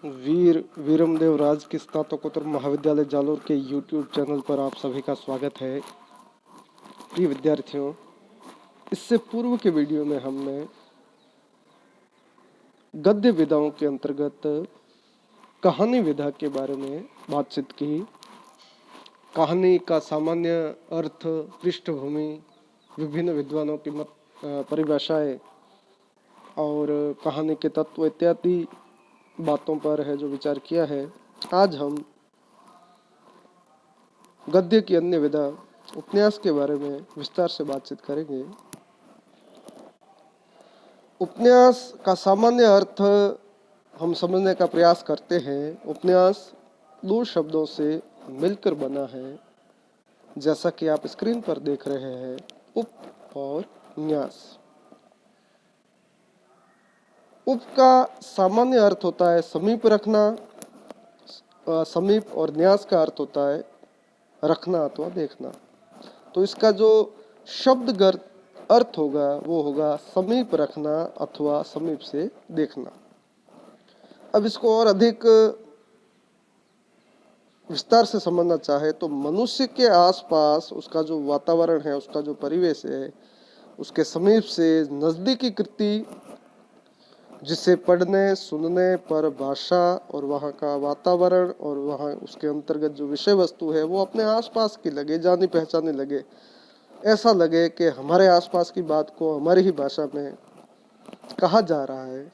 वीर वीरमदेव राज की स्नातकोत्तर महाविद्यालय जालोर के यूट्यूब चैनल पर आप सभी का स्वागत है। प्रिय विद्यार्थियों, इससे पूर्व के वीडियो में हमने गद्य विधाओं के अंतर्गत कहानी विधा के बारे में बातचीत की। कहानी का सामान्य अर्थ, पृष्ठभूमि, विभिन्न विद्वानों की मत परिभाषाएं और कहानी के तत्व इत्यादि बातों पर है जो विचार किया है। आज हम गद्य की अन्य विधा उपन्यास के बारे में विस्तार से बातचीत करेंगे। उपन्यास का सामान्य अर्थ हम समझने का प्रयास करते हैं। उपन्यास दो शब्दों से मिलकर बना है, जैसा कि आप स्क्रीन पर देख रहे हैं, उप और न्यास। उप का सामान्य अर्थ होता है समीप रखना, समीप, और न्यास का अर्थ होता है रखना अथवा देखना। तो इसका जो शब्दगत अर्थ होगा वो होगा समीप रखना अथवा समीप से देखना। अब इसको और अधिक विस्तार से समझना चाहे तो मनुष्य के आसपास उसका जो वातावरण है, उसका जो परिवेश है, उसके समीप से नजदीकी कृति, जिसे पढ़ने सुनने पर भाषा और वहाँ का वातावरण और वहाँ उसके अंतर्गत जो विषय वस्तु है वो अपने आसपास की लगे, जानी पहचानी लगे, ऐसा लगे कि हमारे आसपास की बात को हमारी ही भाषा में कहा जा रहा है।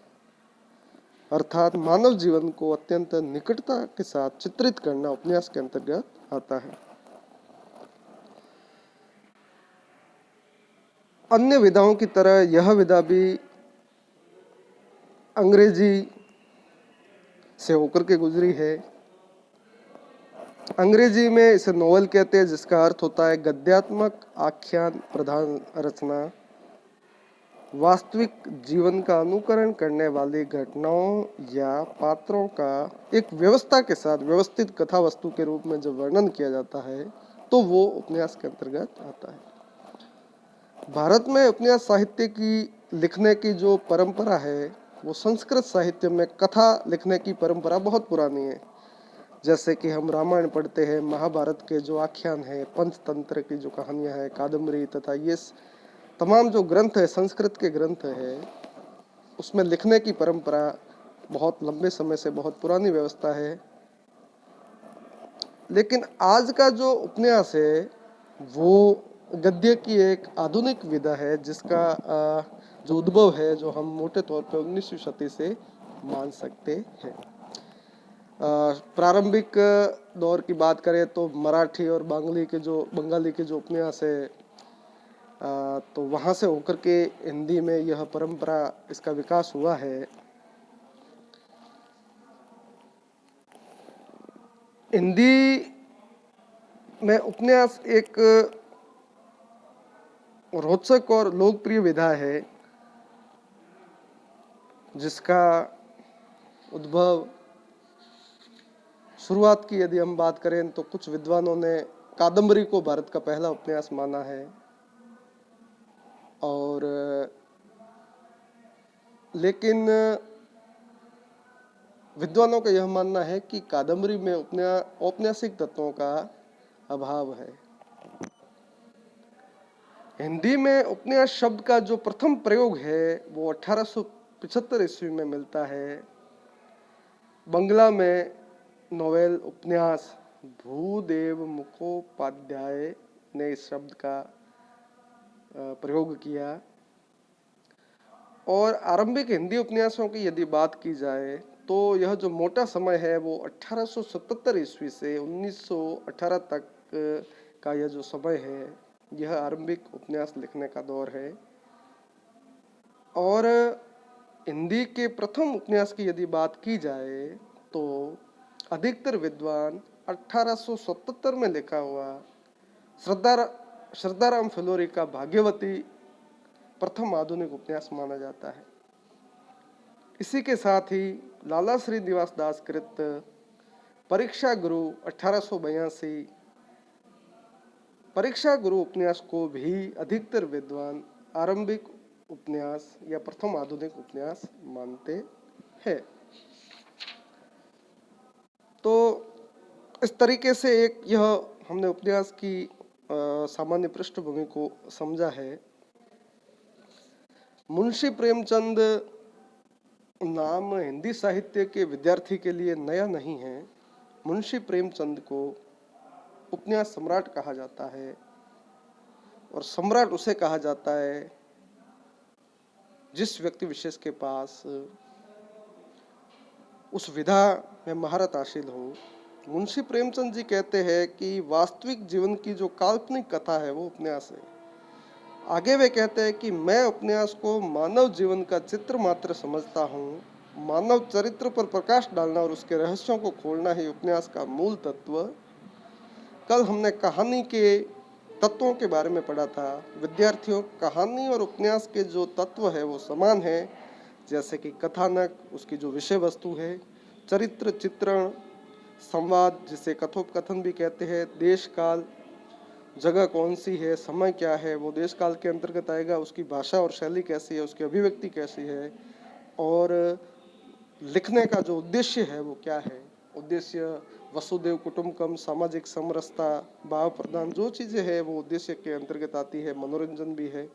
अर्थात मानव जीवन को अत्यंत निकटता के साथ चित्रित करना उपन्यास के अंतर्गत आता है। अन्य विधाओं की तरह यह विधा भी अंग्रेजी से होकर के गुजरी है। अंग्रेजी में इसे नोवेल कहते हैं, जिसका अर्थ होता है गद्यात्मक आख्यान प्रधान रचना, वास्तविक जीवन का अनुकरण करने वाली घटनाओं या पात्रों का एक व्यवस्था के साथ व्यवस्थित कथा वस्तु के रूप में जब वर्णन किया जाता है तो वो उपन्यास के अंतर्गत आता है। भारत में उपन्यास साहित्य की लिखने की जो परंपरा है वो संस्कृत साहित्य में कथा लिखने की परंपरा बहुत पुरानी है। जैसे कि हम रामायण पढ़ते हैं, महाभारत के जो आख्यान है, पंचतंत्र की जो कहानियां हैं, कादम्बरी तथा ये तमाम जो ग्रंथ है, संस्कृत के ग्रंथ है, उसमें लिखने की परंपरा बहुत लंबे समय से, बहुत पुरानी व्यवस्था है। लेकिन आज का जो उपन्यास है वो गद्य की एक आधुनिक विधा है, जिसका जो उद्भव है जो हम मोटे तौर पर 19वीं शताब्दी से मान सकते हैं। प्रारंभिक दौर की बात करें तो मराठी और बंगाली के जो उपन्यास है, तो वहाँ से होकर के हिंदी में यह परंपरा, इसका विकास हुआ है। हिंदी में उपन्यास एक रोचक और लोकप्रिय विधा है, जिसका उद्भव शुरुआत की यदि हम बात करें तो कुछ विद्वानों ने कादम्बरी को भारत का पहला उपन्यास माना है, और लेकिन विद्वानों का यह मानना है कि कादम्बरी में औपन्यासिक तत्वों का अभाव है। हिंदी में उपन्यास शब्द का जो प्रथम प्रयोग है वो 1875 ईस्वी में मिलता है। बंगला में नोवेल उपन्यास भूदेव मुखोपाध्याय ने इस शब्द का प्रयोग किया। और आरंभिक हिंदी उपन्यासों की यदि बात की जाए तो यह जो मोटा समय है वो 1877 ईस्वी से 1918 तक का यह जो समय है, यह आरंभिक उपन्यास लिखने का दौर है। और हिंदी के प्रथम उपन्यास की यदि बात की जाए तो अधिकतर विद्वान 1877 में लिखा हुआ श्रद्धाराम फिलोरी का भाग्यवती प्रथम आधुनिक उपन्यास माना जाता है। इसी के साथ ही लाला श्रीनिवास दास कृत परीक्षा गुरु 1882, परीक्षा गुरु उपन्यास को भी अधिकतर विद्वान आरंभिक उपन्यास या प्रथम आधुनिक उपन्यास मानते हैं। तो इस तरीके से एक यह हमने उपन्यास की सामान्य पृष्ठभूमि को समझा है। मुंशी प्रेमचंद नाम हिंदी साहित्य के विद्यार्थी के लिए नया नहीं है। मुंशी प्रेमचंद को उपन्यास सम्राट कहा जाता है और सम्राट उसे कहा जाता है जिस व्यक्ति विशेष के पास उस विधा में महारत हासिल हो। मुंशी प्रेमचंद जी कहते हैं कि वास्तविक जीवन की जो काल्पनिक कथा है वो उपन्यास है। आगे वे कहते हैं कि मैं उपन्यास को मानव जीवन का चित्र मात्र समझता हूँ। मानव चरित्र पर प्रकाश डालना और उसके रहस्यों को खोलना ही उपन्यास का मूल तत्व। कल हमने कहानी के तत्वों के बारे में पढ़ा था। विद्यार्थियों, कहानी और उपन्यास के जो तत्व है वो समान है, जैसे कि कथानक, उसकी जो विषय वस्तु है, चरित्र चित्रण, संवाद जिसे कथोपकथन भी कहते हैं, देश काल, जगह कौन सी है, समय क्या है, वो देश काल के अंतर्गत आएगा, उसकी भाषा और शैली कैसी है, उसकी अभिव्यक्ति कैसी है, और लिखने का जो उद्देश्य है वो क्या है। उद्देश्य वसुदेव कुटुंबकम, सामाजिक समरसता, भाव प्रदान, जो चीजें हैं वो उद्देश्य के अंतर्गत आती है। मनोरंजन भी है।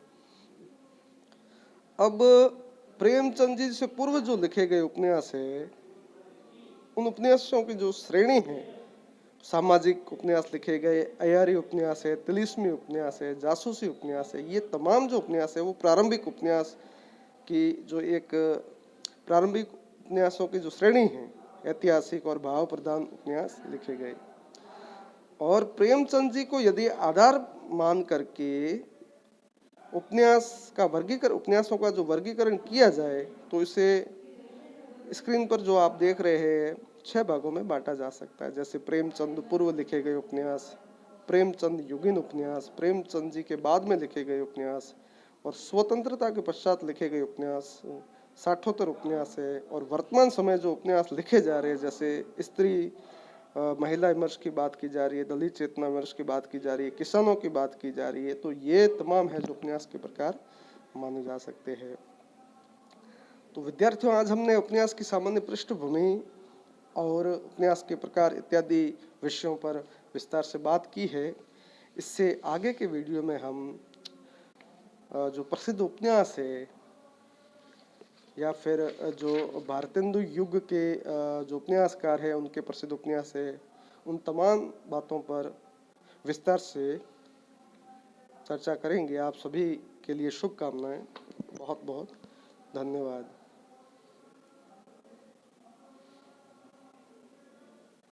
अब प्रेमचंद जी से पूर्व जो लिखे गए उपन्यास है, उन उपन्यासों की जो श्रेणी है, सामाजिक उपन्यास लिखे गए, अयारी उपन्यास है, तिलिस्मी उपन्यास है, जासूसी उपन्यास है, ये तमाम जो उपन्यास है वो प्रारंभिक उपन्यास की जो एक प्रारंभिक उपन्यासों की जो श्रेणी है, ऐतिहासिक और भाव प्रधान उपन्यास लिखे गए। और प्रेमचंद जी को यदि आधार मान करके उपन्यासों का जो वर्गीकरण किया जाए तो इसे स्क्रीन पर जो आप देख रहे हैं 6 भागों में बांटा जा सकता है। जैसे प्रेमचंद पूर्व लिखे गए उपन्यास, प्रेमचंद युगीन उपन्यास, प्रेमचंद जी के बाद में लिखे गए उपन्यास, और स्वतंत्रता के पश्चात लिखे गए उपन्यास, साठोत्तर उपन्यास है। और वर्तमान समय जो उपन्यास लिखे जा रहे हैं, जैसे स्त्री महिला विमर्श की बात की जा रही है, दलित चेतना विमर्श की बात की जा रही है, किसानों की बात की जा रही है, तो ये तमाम है जो उपन्यास के प्रकार माने जा सकते हैं। तो विद्यार्थियों, आज हमने उपन्यास की सामान्य पृष्ठभूमि और उपन्यास के प्रकार इत्यादि विषयों पर विस्तार से बात की है। इससे आगे के वीडियो में हम जो प्रसिद्ध उपन्यास है या फिर जो भारतेंदु युग के जो उपन्यासकार है उनके प्रसिद्ध उपन्यास है, उन तमाम बातों पर विस्तार से चर्चा करेंगे। आप सभी के लिए शुभकामनाएं। बहुत बहुत धन्यवाद।